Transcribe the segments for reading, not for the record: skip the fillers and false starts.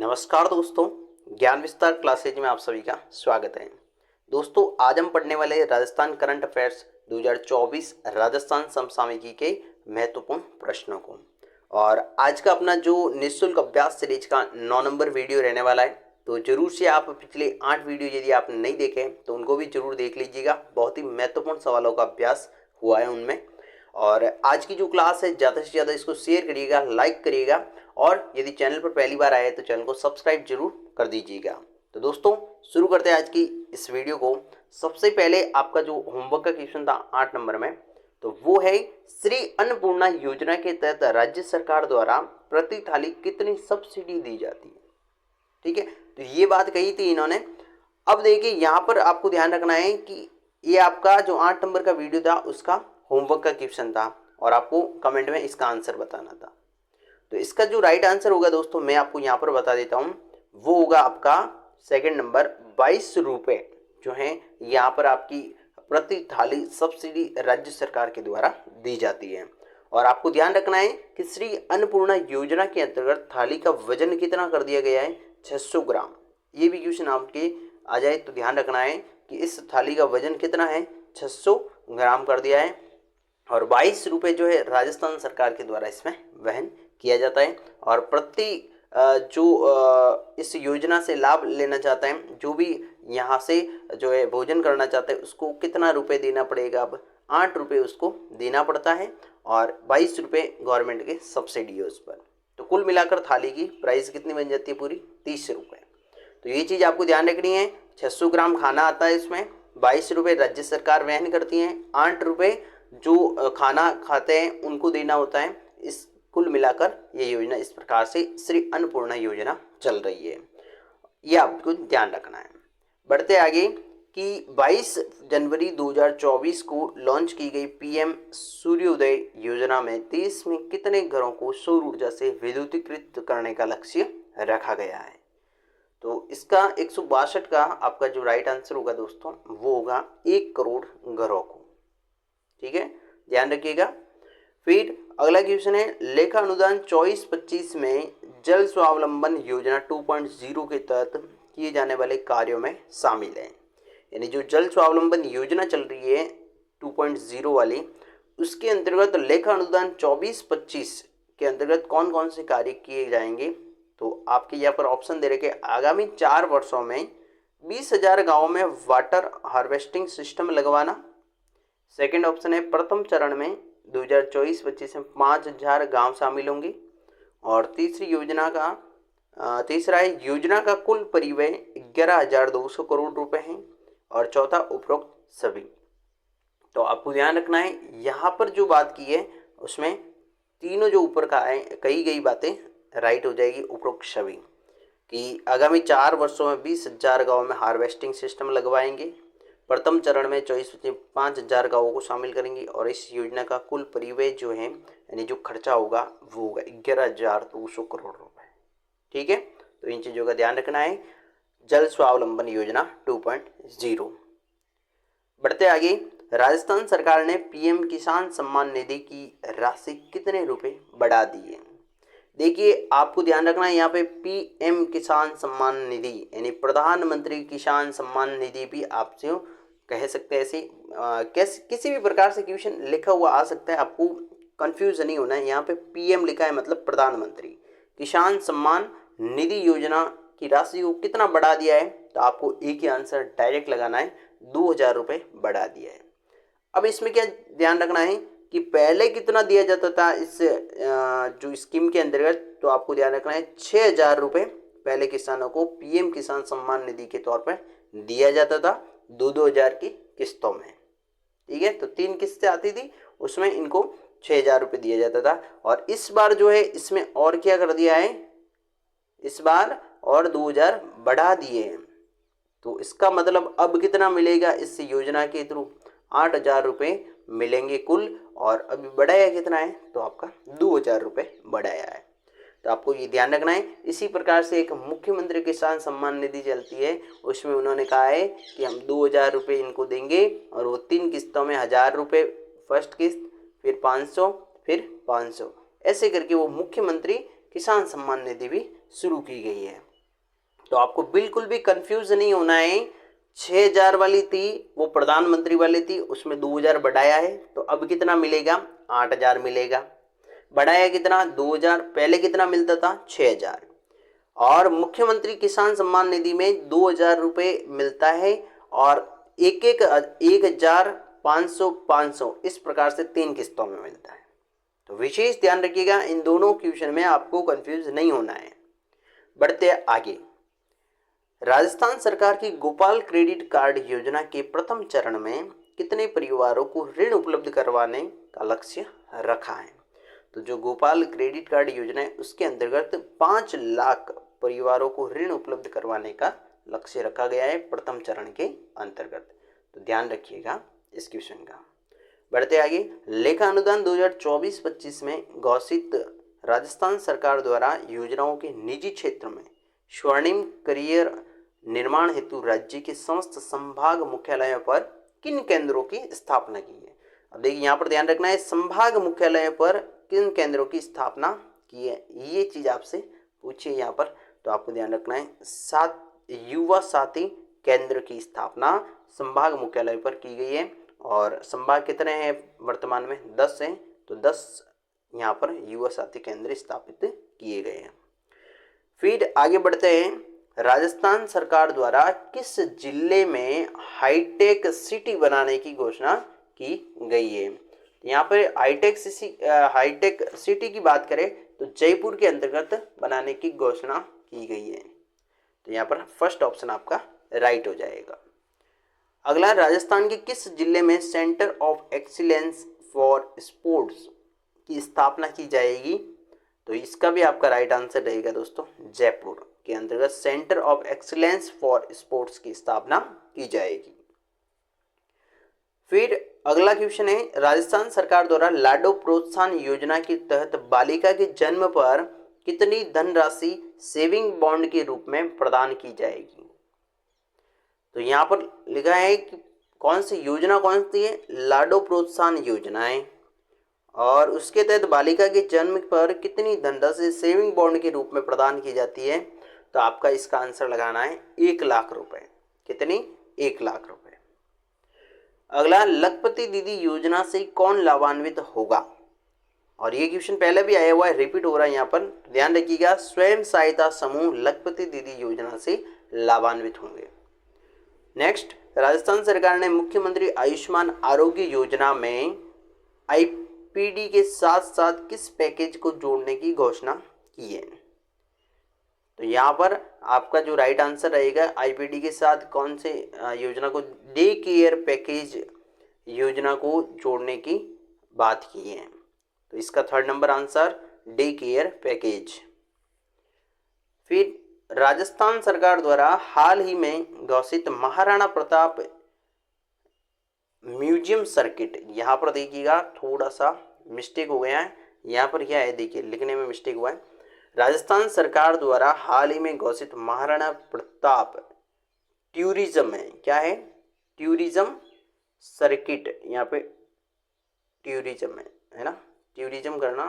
नमस्कार दोस्तों, ज्ञान विस्तार क्लासेज में आप सभी का स्वागत है। दोस्तों, आज हम पढ़ने वाले राजस्थान करंट अफेयर्स 2024 राजस्थान समसामयिकी के महत्वपूर्ण प्रश्नों को। और आज का अपना जो निःशुल्क अभ्यास सीरीज का 9 नंबर वीडियो रहने वाला है, तो जरूर से आप पिछले 8 वीडियो यदि आप नहीं देखे तो उनको भी जरूर देख लीजिएगा। बहुत ही महत्वपूर्ण सवालों का अभ्यास हुआ है उनमें। और आज की जो क्लास है ज़्यादा से ज़्यादा इसको शेयर करिएगा, लाइक करिएगा, और यदि चैनल पर पहली बार आए तो चैनल को सब्सक्राइब जरूर कर दीजिएगा। तो दोस्तों, शुरू करते हैं आज की इस वीडियो को। सबसे पहले आपका जो होमवर्क का क्वेश्चन था 8 नंबर में, तो वो है श्री अन्नपूर्णा योजना के तहत राज्य सरकार द्वारा प्रति थाली कितनी सब्सिडी दी जाती है। ठीक है, तो ये बात कही थी इन्होंने। अब देखिए, यहाँ पर आपको ध्यान रखना है कि ये आपका जो 8 नंबर का वीडियो था उसका होमवर्क का क्वेश्चन था और आपको कमेंट में इसका आंसर बताना था। तो इसका जो राइट आंसर होगा दोस्तों, मैं आपको यहाँ पर बता देता हूँ, वो होगा आपका सेकंड नंबर 22 रुपये जो है यहाँ पर आपकी प्रति थाली सब्सिडी राज्य सरकार के द्वारा दी जाती है। और आपको ध्यान रखना है कि श्री अन्नपूर्णा योजना के अंतर्गत थाली का वजन कितना कर दिया गया है, 600 ग्राम। ये भी क्वेश्चन आपके आ जाए तो ध्यान रखना है कि इस थाली का वजन कितना है, 600 ग्राम कर दिया है। और 22 रुपये जो है राजस्थान सरकार के द्वारा इसमें वहन किया जाता है। और प्रति जो इस योजना से लाभ लेना चाहता है, जो भी यहाँ से जो है भोजन करना चाहता है, उसको कितना रुपए देना पड़ेगा, अब 8 रुपये उसको देना पड़ता है और 22 रुपये गवर्नमेंट के सब्सिडी है उस पर। तो कुल मिलाकर थाली की प्राइस कितनी बन जाती है, पूरी 30 रुपये। तो ये चीज़ आपको ध्यान रखनी है। 600 ग्राम खाना आता है इसमें, 22 रुपये राज्य सरकार वहन करती है, 8 रुपये जो खाना खाते हैं उनको देना होता है। इस कुल मिलाकर ये योजना इस प्रकार से श्री अन्नपूर्णा योजना चल रही है, ये आपको ध्यान रखना है। बढ़ते आगे कि 22 जनवरी 2024 को लॉन्च की गई पीएम सूर्योदय योजना में देश में कितने घरों को सौर ऊर्जा से विद्युतीकृत करने का लक्ष्य रखा गया है। तो इसका 162 का आपका जो राइट आंसर होगा दोस्तों, वो होगा 1 करोड़ घरों को। ठीक है, ध्यान रखिएगा। फिर अगला क्वेश्चन है, लेखा अनुदान 24-25 में जल स्वावलंबन योजना 2.0 के तहत किए जाने वाले कार्यों में शामिल है। यानी जो जल स्वावलंबन योजना चल रही है 2.0 वाली, उसके अंतर्गत लेखा अनुदान 24-25 के अंतर्गत कौन कौन से कार्य किए जाएंगे। तो आपके यहाँ पर ऑप्शन दे रखे, आगामी 4 वर्षों में 20,000 गाँवों में वाटर हार्वेस्टिंग सिस्टम लगवाना। सेकेंड ऑप्शन है, प्रथम चरण में 2024-25 में 5,000 गांव शामिल होंगे। और तीसरा है, योजना का कुल परिव्यय 11,200 करोड़ रुपए है। और चौथा, उपरोक्त सभी। तो आपको ध्यान रखना है, यहाँ पर जो बात की है उसमें तीनों जो ऊपर का है कही गई बातें राइट हो जाएगी, उपरोक्त सभी। कि आगामी 4 वर्षों में 20,000 गाँव में हार्वेस्टिंग सिस्टम लगवाएंगे, प्रथम चरण में 5,000 गाँवों को शामिल करेंगे, और इस योजना का कुल परिव्यय जो है यानी जो खर्चा होगा वो होगा 11,200 करोड़ रुपए। ठीक है, तो इन चीज़ों का ध्यान रखना है। जल स्वावलंबन योजना 2.0। बढ़ते आगे, राजस्थान सरकार ने पीएम किसान सम्मान निधि की राशि कितने रुपए बढ़ा दी है। देखिए, आपको ध्यान रखना है, यहाँ पे पीएम किसान सम्मान निधि यानी प्रधानमंत्री किसान सम्मान निधि भी आपसे कह सकते हैं। ऐसे किसी भी प्रकार से क्वेश्चन लिखा हुआ आ सकता है, आपको कंफ्यूज नहीं होना है। यहाँ पे पीएम लिखा है मतलब प्रधानमंत्री किसान सम्मान निधि योजना की राशि को कितना बढ़ा दिया है, तो आपको एक ही आंसर डायरेक्ट लगाना है, 2,000 रुपये बढ़ा दिया है। अब इसमें क्या ध्यान रखना है कि पहले कितना दिया जाता था इस जो स्कीम के अंतर्गत, तो आपको ध्यान रखना है 6,000 रुपये पहले किसानों को पीएम किसान सम्मान निधि के तौर पर दिया जाता था, 2-2 हज़ार की किस्तों में। ठीक है, तो 3 किस्तें आती थी, उसमें इनको 6,000 रुपये दिया जाता था। और इस बार जो है इसमें और क्या कर दिया है, इस बार और 2,000 बढ़ा दिए हैं। तो इसका मतलब अब कितना मिलेगा इस योजना के थ्रू, 8,000 रुपये मिलेंगे कुल। और अभी बढ़ाया कितना है, तो आपका 2,000 रुपये बढ़ाया है। तो आपको ये ध्यान रखना है। इसी प्रकार से एक मुख्यमंत्री किसान सम्मान निधि चलती है, उसमें उन्होंने कहा है कि हम 2,000 रुपये इनको देंगे, और वो 3 किस्तों में 1,000 रुपये फर्स्ट किस्त, फिर 500, फिर 500, ऐसे करके वो मुख्यमंत्री किसान सम्मान निधि भी शुरू की गई है। तो आपको बिल्कुल भी कंफ्यूज नहीं होना है। 6,000 वाली थी वो प्रधानमंत्री वाली थी, उसमें 2,000 बढ़ाया है, तो अब कितना मिलेगा? 8,000 मिलेगा। बढ़ाया कितना? 2,000। पहले कितना मिलता था? 6,000। और मुख्यमंत्री किसान सम्मान निधि में 2,000 रुपये मिलता है, और एक एक 1,000, 500, 500 इस प्रकार से 3 किस्तों में मिलता है। तो विशेष ध्यान रखिएगा, इन दोनों क्वेश्चन में आपको कंफ्यूज नहीं होना है। बढ़ते आगे। राजस्थान सरकार की गोपाल क्रेडिट कार्ड योजना के प्रथम चरण में कितने परिवारों को ऋण उपलब्ध करवाने का लक्ष्य रखा है? तो जो गोपाल क्रेडिट कार्ड योजना है उसके अंतर्गत 5 लाख परिवारों को ऋण उपलब्ध करवाने का लक्ष्य रखा गया है प्रथम चरण के अंतर्गत। तो ध्यान रखिएगा इस क्वेश्चन का। बढ़ते आगे। लेखा अनुदान 2024-25 में घोषित राजस्थान सरकार द्वारा योजनाओं के निजी क्षेत्र में स्वर्णिम करियर निर्माण हेतु राज्य के समस्त संभाग मुख्यालयों पर किन केंद्रों की स्थापना की है? अब देखिए यहाँ पर ध्यान रखना है, संभाग मुख्यालयों पर किन केंद्रों की स्थापना की है, ये चीज आपसे पूछिए यहाँ पर। तो आपको ध्यान रखना है, 7 युवा साथी केंद्र की स्थापना संभाग मुख्यालय पर की गई है। और संभाग कितने हैं वर्तमान में? 10 हैं। तो 10 यहाँ पर युवा साथी केंद्र स्थापित किए गए हैं। फिर आगे बढ़ते हैं। राजस्थान सरकार द्वारा किस जिले में हाईटेक सिटी बनाने की घोषणा की गई है? यहाँ पर हाईटेक सिटी की बात करें तो जयपुर के अंतर्गत बनाने की घोषणा की गई है। तो यहाँ पर फर्स्ट ऑप्शन आपका राइट हो जाएगा। अगला, राजस्थान के किस जिले में centre of excellence for sports की स्थापना की जाएगी? तो इसका भी आपका राइट आंसर रहेगा दोस्तों, जयपुर के अंतर्गत centre of excellence for sports की स्थापना की जाएगी। फिर अगला क्वेश्चन है, राजस्थान सरकार द्वारा लाडो प्रोत्साहन योजना के तहत बालिका के जन्म पर कितनी धनराशि सेविंग बॉन्ड के रूप में प्रदान की जाएगी? तो यहाँ पर लिखा है कि कौन सी योजना कौन सी है? लाडो प्रोत्साहन योजना है, और उसके तहत बालिका के जन्म पर कितनी धनराशि सेविंग बॉन्ड के रूप में प्रदान की जाती है? तो आपका इसका आंसर लगाना है 1 लाख रुपए। कितनी? 1 लाख रुपए। अगला, लखपति दीदी योजना से कौन लाभान्वित होगा? और ये क्वेश्चन पहले भी आया हुआ है, रिपीट हो रहा है यहाँ पर, ध्यान रखिएगा। स्वयं सहायता समूह लखपति दीदी योजना से लाभान्वित होंगे। नेक्स्ट, राजस्थान सरकार ने मुख्यमंत्री आयुष्मान आरोग्य योजना में आईपीडी के साथ साथ किस पैकेज को जोड़ने की घोषणा की है? तो यहाँ पर आपका जो राइट आंसर रहेगा, आईपीडी के साथ कौन से योजना को, डे केयर पैकेज योजना को जोड़ने की बात की है। तो इसका third number answer day care package. फिर राजस्थान सरकार द्वारा हाल ही में घोषित महाराणा प्रताप म्यूजियम सर्किट, यहाँ पर देखिएगा थोड़ा सा मिस्टेक हो गया है, यहाँ पर क्या है देखिए लिखने में मिस्टेक हुआ है। राजस्थान सरकार द्वारा हाल ही में घोषित महाराणा प्रताप टूरिज्म है, क्या है? टूरिज्म सर्किट, यहाँ पे टूरिज्म है ना, टूरिज्म करना,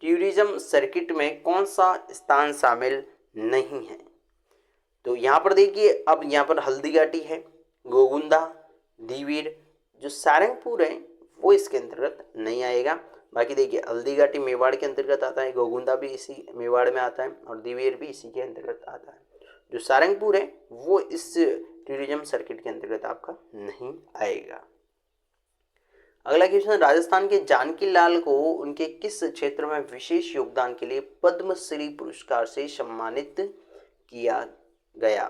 टूरिज्म सर्किट में कौन सा स्थान शामिल नहीं है? तो यहाँ पर देखिए, अब यहाँ पर हल्दीघाटी है, गोगुंदा, दीवीर, जो सारंगपुर है वो इसके अंतर्गत नहीं आएगा। बाकी देखिए हल्दीघाटी मेवाड़ के अंतर्गत आता है, गोगुंदा भी इसी मेवाड़ में आता है, और दीवीर भी इसी के अंतर्गत आता है। जो सारंगपुर है वो इस टूरिज्म सर्किट के अंतर्गत आपका नहीं आएगा। अगला क्वेश्चन, राजस्थान के जानकी लाल को उनके किस क्षेत्र में विशेष योगदान के लिए पद्मश्री पुरस्कार से सम्मानित किया गया?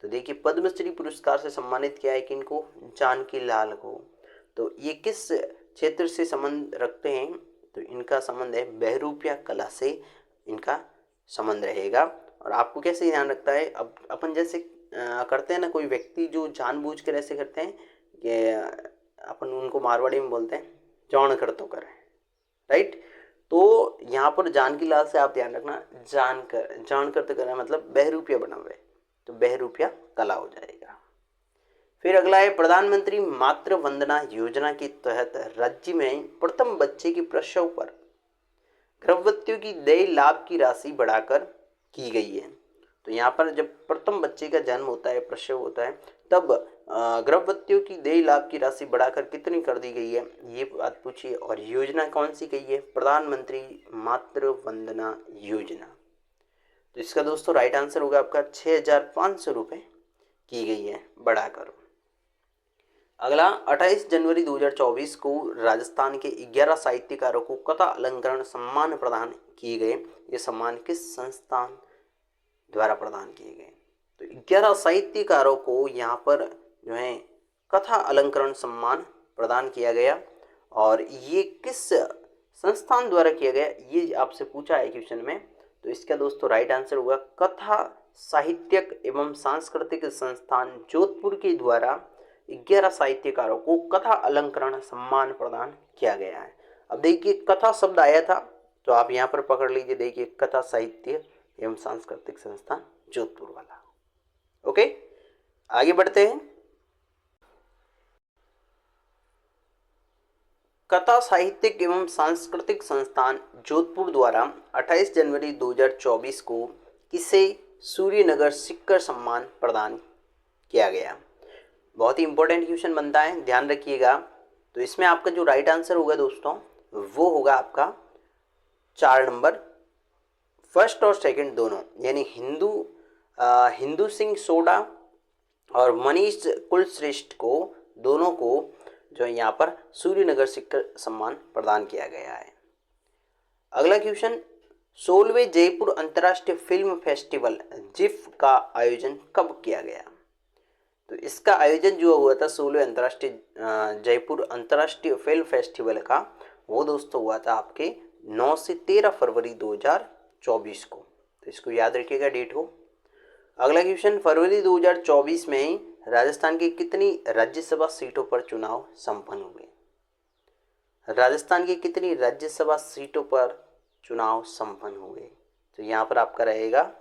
तो देखिए पद्मश्री पुरस्कार से सम्मानित किया है किनको? जानकी लाल को। तो ये किस क्षेत्र से संबंध रखते हैं? तो इनका संबंध है बहरूपिया कला से, इनका संबंध रहेगा। और आपको कैसे ध्यान रखता है, अब अपन जैसे करते हैं ना, कोई व्यक्ति जो जानबूझ कर ऐसे करते हैं कि अपन उनको मारवाड़ी में बोलते हैं जान कर तो करे, राइट। तो यहाँ पर जानकी लाल से आप ध्यान रखना, जान कर तो करे मतलब बहरूपिया बना हुआ है, तो बहरूपिया कला हो जाएगा। फिर अगला है, प्रधानमंत्री मातृ वंदना योजना के तहत राज्य में प्रथम बच्चे के प्रसव पर गर्भवतियों की देय लाभ की राशि बढ़ाकर की गई है। तो यहाँ पर जब प्रथम बच्चे का जन्म होता है, प्रसव होता है, तब गर्भवतियों की देय लाभ की राशि बढ़ाकर कितनी कर दी गई है, ये बात पूछिए। और योजना कौन सी गई है, प्रधानमंत्री मातृ वंदना योजना। तो इसका दोस्तों राइट आंसर होगा आपका 6,500 रुपये की गई है बढ़ाकर। अगला 28 जनवरी 2024 को राजस्थान के 11 साहित्यकारों को कथा अलंकरण सम्मान प्रदान किए गए। ये सम्मान किस संस्थान द्वारा प्रदान किए गए? तो 11 साहित्यकारों को यहाँ पर जो है कथा अलंकरण सम्मान प्रदान किया गया, और ये किस संस्थान द्वारा किया गया, ये आपसे पूछा है क्वेश्चन में। तो इसका दोस्तों राइट आंसर होगा कथा साहित्यक एवं सांस्कृतिक संस्थान जोधपुर के द्वारा 11 साहित्यकारों को कथा अलंकरण सम्मान प्रदान किया गया है। अब देखिए कथा शब्द आया था, तो आप यहाँ पर पकड़ लीजिए, देखिए कथा साहित्य एवं सांस्कृतिक संस्थान जोधपुर वाला। ओके, आगे बढ़ते हैं। कथा साहित्यिक एवं सांस्कृतिक संस्थान जोधपुर द्वारा 28 जनवरी 2024 को किसे सूर्यनगर सिक्कर सम्मान प्रदान किया गया? बहुत ही इंपॉर्टेंट क्वेश्चन बनता है, ध्यान रखिएगा। तो इसमें आपका जो राइट आंसर होगा दोस्तों वो होगा आपका 4 नंबर, फर्स्ट और सेकंड दोनों, यानी हिंदू सिंह सोडा और मनीष कुलश्रेष्ठ को, दोनों को जो यहाँ पर सूर्यनगर सिक्कर सम्मान प्रदान किया गया है। अगला क्वेश्चन, 16वें जयपुर अंतर्राष्ट्रीय फिल्म फेस्टिवल जिफ का आयोजन कब किया गया? तो इसका आयोजन जो हुआ था 16वें अंतर्राष्ट्रीय जयपुर अंतर्राष्ट्रीय फिल्म फेस्टिवल का, वो दोस्तों हुआ था आपके 9 से 13 फरवरी 2024 को। तो इसको याद रखिएगा डेट को। अगला क्वेश्चन, फरवरी 2024 में राजस्थान की कितनी राज्यसभा सीटों पर चुनाव संपन्न हुए? राजस्थान की कितनी राज्यसभा सीटों पर चुनाव संपन्न हुए? तो यहाँ पर आपका रहेगा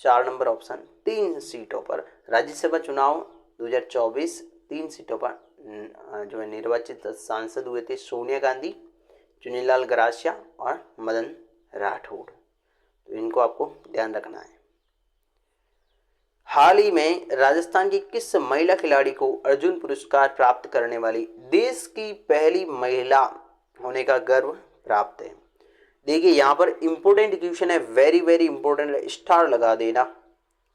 4 नंबर ऑप्शन, 3 सीटों पर राज्यसभा चुनाव 2024, 3 सीटों पर जो है निर्वाचित सांसद हुए थे सोनिया गांधी, चुनीलाल गरासिया और मदन राठौड़। तो इनको आपको ध्यान रखना है। हाल ही में राजस्थान की किस महिला खिलाड़ी को अर्जुन पुरस्कार प्राप्त करने वाली देश की पहली महिला होने का गर्व प्राप्त है? देखिए यहाँ पर इंपॉर्टेंट क्वेश्चन है, वेरी वेरी इंपॉर्टेंट है, स्टार लगा देना,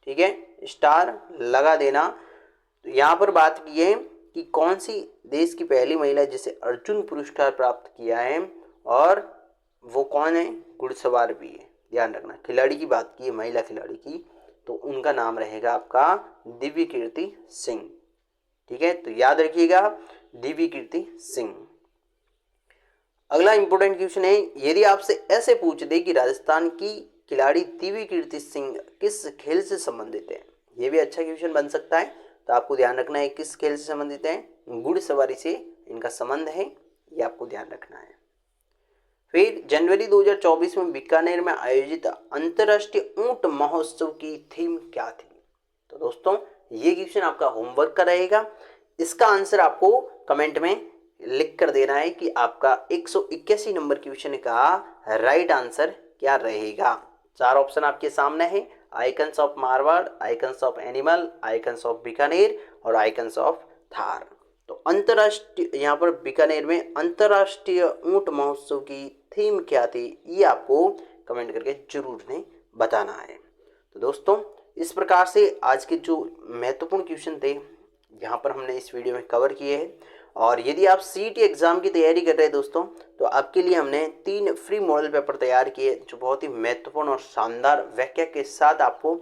ठीक है, स्टार लगा देना। तो यहाँ पर बात की है कि कौन सी देश की पहली महिला जिसे अर्जुन पुरस्कार प्राप्त किया है, और वो कौन है, घुड़सवार भी है, ध्यान रखना। खिलाड़ी की बात की है, महिला खिलाड़ी की, तो उनका नाम रहेगा आपका दिव्य कीर्ति सिंह, ठीक है, तो याद रखिएगा दिव्य कीर्ति सिंह। अगला इंपॉर्टेंट क्वेश्चन है, यदि आपसे ऐसे पूछ दे कि राजस्थान की खिलाड़ी दिव्य कीर्ति सिंह किस खेल से संबंधित है, ये भी अच्छा क्वेश्चन बन सकता है। तो आपको ध्यान रखना है किस खेल से संबंधित है, घुड़सवारी से इनका संबंध है, ये आपको ध्यान रखना है। फिर जनवरी 2024 में बीकानेर में आयोजित अंतर्राष्ट्रीय ऊंट महोत्सव की थीम क्या थी? तो दोस्तों ये क्वेश्चन आपका होमवर्क का रहेगा, इसका आंसर आपको कमेंट में लिख कर देना है कि आपका 181 नंबर क्वेश्चन का राइट आंसर क्या रहेगा। 4 ऑप्शन आपके सामने है, icons of Marwar, icons of animal, icons of Bikaner और आइकन्स ऑफ थार। तो अंतर्राष्ट्रीय यहाँ पर बीकानेर में अंतर्राष्ट्रीय ऊंट महोत्सव की थीम क्या थी, ये आपको कमेंट करके जरूर ने बताना है। तो दोस्तों इस प्रकार से आज के जो महत्वपूर्ण क्वेश्चन थे यहाँ पर हमने इस वीडियो में कवर किए हैं। और यदि आप सीईटी एग्जाम की तैयारी कर रहे हैं दोस्तों, तो आपके लिए हमने 3 फ्री मॉडल पेपर तैयार किए जो बहुत ही महत्वपूर्ण और शानदार व्याख्या के साथ आपको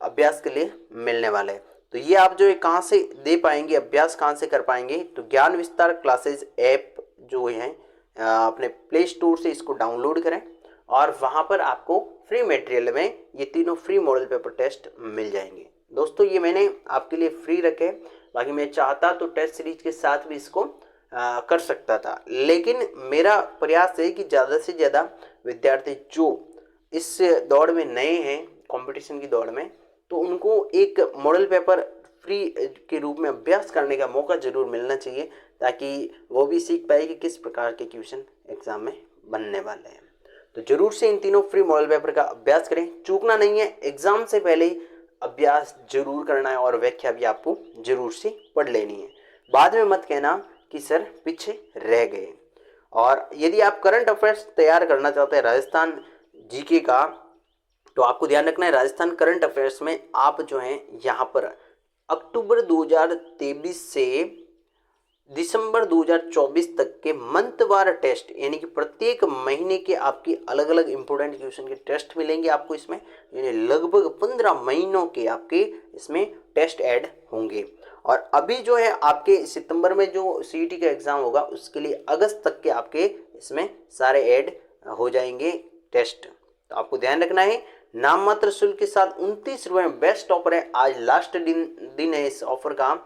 अभ्यास के लिए मिलने वाले हैं। तो ये आप जो है कहाँ से दे पाएंगे, अभ्यास कहाँ से कर पाएंगे, तो ज्ञान विस्तार क्लासेज ऐप जो है अपने प्ले स्टोर से इसको डाउनलोड करें और वहाँ पर आपको फ्री मटेरियल में ये तीनों फ्री मॉडल पेपर टेस्ट मिल जाएंगे। दोस्तों ये मैंने आपके लिए फ्री रखे, बाकी मैं चाहता तो टेस्ट सीरीज के साथ भी इसको कर सकता था, लेकिन मेरा प्रयास है कि ज़्यादा से ज़्यादा विद्यार्थी जो इस दौड़ में नए हैं, कंपटीशन की दौड़ में, तो उनको एक मॉडल पेपर फ्री के रूप में अभ्यास करने का मौका जरूर मिलना चाहिए, ताकि वो भी सीख पाए कि किस प्रकार के क्वेश्चन एग्जाम में बनने वाले हैं। तो जरूर से इन तीनों फ्री मॉडल पेपर का अभ्यास करें, चूकना नहीं है। एग्जाम से पहले ही अभ्यास जरूर करना है और व्याख्या भी आपको जरूर से पढ़ लेनी है। बाद में मत कहना कि सर पीछे रह गए। और यदि आप करंट अफेयर्स तैयार करना चाहते हैं राजस्थान जीके का, तो आपको ध्यान रखना है राजस्थान करंट अफेयर्स में आप जो है यहाँ पर अक्टूबर 2023 से दिसंबर 2024 तक के मंथवार टेस्ट, यानी कि प्रत्येक महीने के आपके अलग अलग इंपोर्टेंट क्वेश्चन के टेस्ट मिलेंगे आपको इसमें, यानी लगभग 15 महीनों के आपके इसमें टेस्ट ऐड होंगे। और अभी जो है आपके सितंबर में जो सीईटी का एग्जाम होगा उसके लिए अगस्त तक के आपके इसमें सारे ऐड हो जाएंगे टेस्ट। तो आपको ध्यान रखना है, नाम मात्र शुल्क के साथ 29 रुपये बेस्ट ऑफर है। आज लास्ट दिन है इस ऑफर का,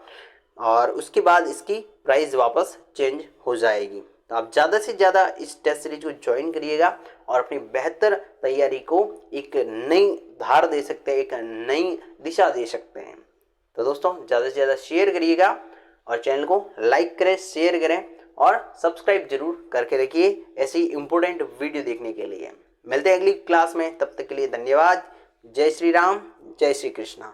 और उसके बाद इसकी प्राइस वापस चेंज हो जाएगी। तो आप ज़्यादा से ज़्यादा इस टेस्ट सीरीज को ज्वाइन करिएगा और अपनी बेहतर तैयारी को एक नई धार दे सकते हैं, एक नई दिशा दे सकते हैं। तो दोस्तों ज़्यादा से ज़्यादा शेयर करिएगा और चैनल को लाइक करें, शेयर करें और सब्सक्राइब जरूर करके रखिए ऐसी इंपॉर्टेंट वीडियो देखने के लिए। मिलते हैं अगली क्लास में, तब तक के लिए धन्यवाद। जय श्री राम, जय श्री कृष्णा।